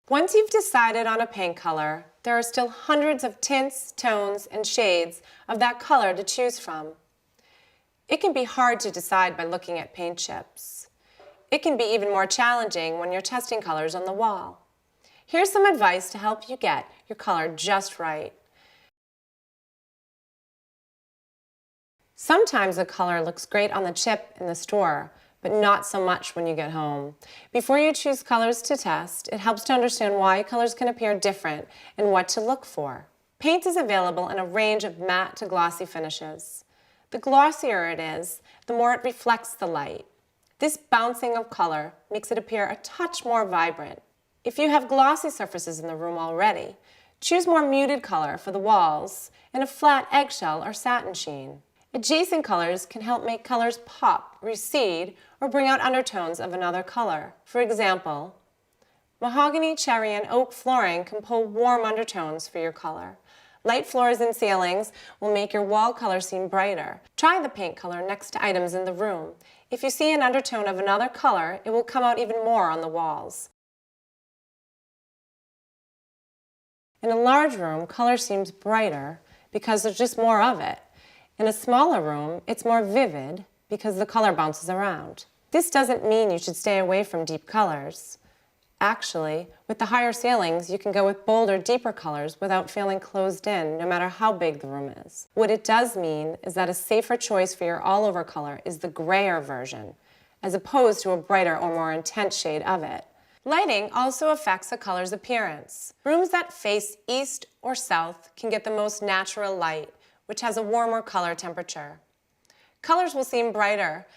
Once you've decided on a paint color, there are still hundreds of tints, tones, and shades of that color to choose from. It can be hard to decide by looking at paint chips. It can be even more challenging when you're testing colors on the wall. Here's some advice to help you get your color just right. Sometimes a color looks great on the chip in the store, but not so much when you get home. Before you choose colors to test, it helps to understand why colors can appear different and what to look for. Paint is available in a range of matte to glossy finishes. The glossier it is, the more it reflects the light. This bouncing of color makes it appear a touch more vibrant. If you have glossy surfaces in the room already, choose more muted color for the walls and a flat eggshell or satin sheen. Adjacent colors can help make colors pop, recede, or bring out undertones of another color. For example, mahogany, cherry, and oak flooring can pull warm undertones for your color. Light floors and ceilings will make your wall color seem brighter. Try the paint color next to items in the room. If you see an undertone of another color, it will come out even more on the walls. In a large room, color seems brighter because there's just more of it. In a smaller room, it's more vivid because the color bounces around. This doesn't mean you should stay away from deep colors. Actually, with the higher ceilings, you can go with bolder, deeper colors without feeling closed in, no matter how big the room is. What it does mean is that a safer choice for your all-over color is the grayer version, as opposed to a brighter or more intense shade of it. Lighting also affects a color's appearance. Rooms that face east or south can get the most natural light, which has a warmer color temperature. Colors will seem brighter,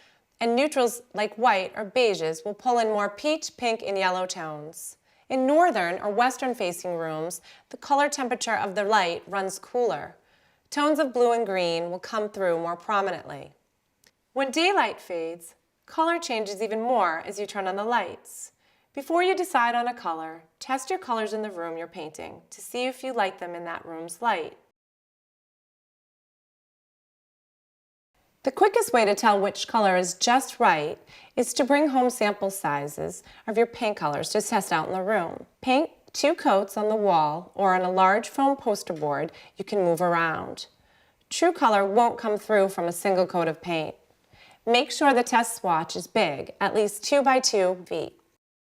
and neutrals like white or beiges will pull in more peach, pink, and yellow tones. In northern or western-facing rooms, the color temperature of the light runs cooler. Tones of blue and green will come through more prominently. When daylight fades, color changes even more as you turn on the lights. Before you decide on a color, test your colors in the room you're painting to see if you like them in that room's light. The quickest way to tell which color is just right is to bring home sample sizes of your paint colors to test out in the room. Paint 2 coats on the wall or on a large foam poster board you can move around. True color won't come through from a single coat of paint. Make sure the test swatch is big, at least 2 by 2 feet.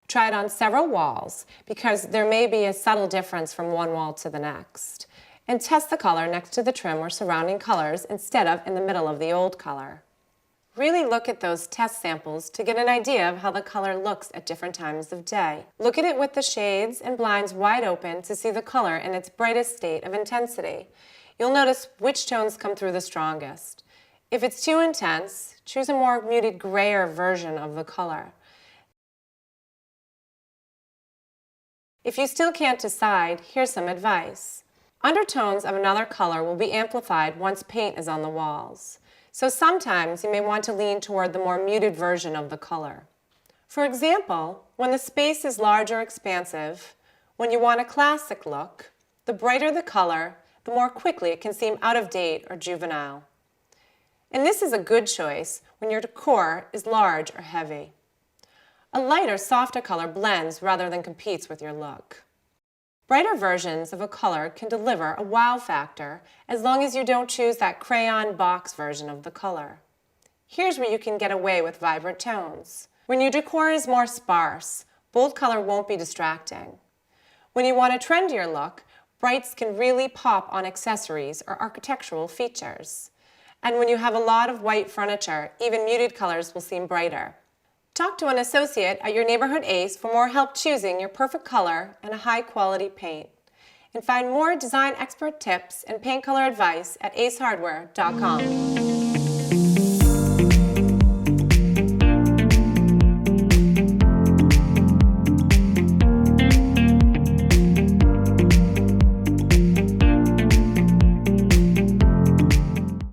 Try it on several walls because there may be a subtle difference from one wall to the next. And test the color next to the trim or surrounding colors instead of in the middle of the old color. Really look at those test samples to get an idea of how the color looks at different times of day. Look at it with the shades and blinds wide open to see the color in its brightest state of intensity. You'll notice which tones come through the strongest. If it's too intense, choose a more muted grayer version of the color. If you still can't decide, here's some advice. Undertones of another color will be amplified once paint is on the walls. So sometimes you may want to lean toward the more muted version of the color. For example, when the space is large or expansive, when you want a classic look, the brighter the color, the more quickly it can seem out of date or juvenile. And this is a good choice when your decor is large or heavy. A lighter, softer color blends rather than competes with your look. Brighter versions of a color can deliver a wow factor as long as you don't choose that crayon box version of the color. Here's where you can get away with vibrant tones. When your decor is more sparse, bold color won't be distracting. When you want a trendier look, brights can really pop on accessories or architectural features. And when you have a lot of white furniture, even muted colors will seem brighter. Talk to an associate at your neighborhood Ace for more help choosing your perfect color and a high-quality paint. And find more design expert tips and paint color advice at acehardware.com.